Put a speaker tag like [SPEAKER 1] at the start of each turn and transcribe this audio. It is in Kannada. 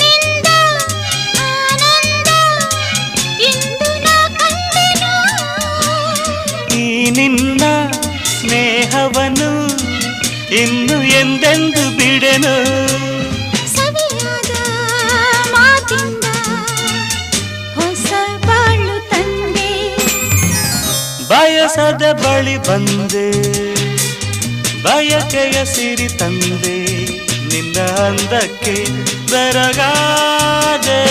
[SPEAKER 1] ನಿಂದ ಆನಂದ ಇಂದು ನಾ ಕಂಡೆನು.
[SPEAKER 2] ಈ ನಿನ್ನ ಸ್ನೇಹವನ್ನು ಇನ್ನು ಎಂದೆಂದು ಬಿಡೆನು.
[SPEAKER 1] ಸವಿಯಾದ ಮಾತಿಂದ ಹೊಸ ಬಾಳು ತಂದೆ.
[SPEAKER 2] ಬಯಸದ ಬಳಿ ಬಂದೆ, ಬಯಕೆಯ ಸಿರಿ ತಂದೆ. ನಿನ್ನ ಅಂದಕ್ಕೆ ಬೆರಗಾದೆ.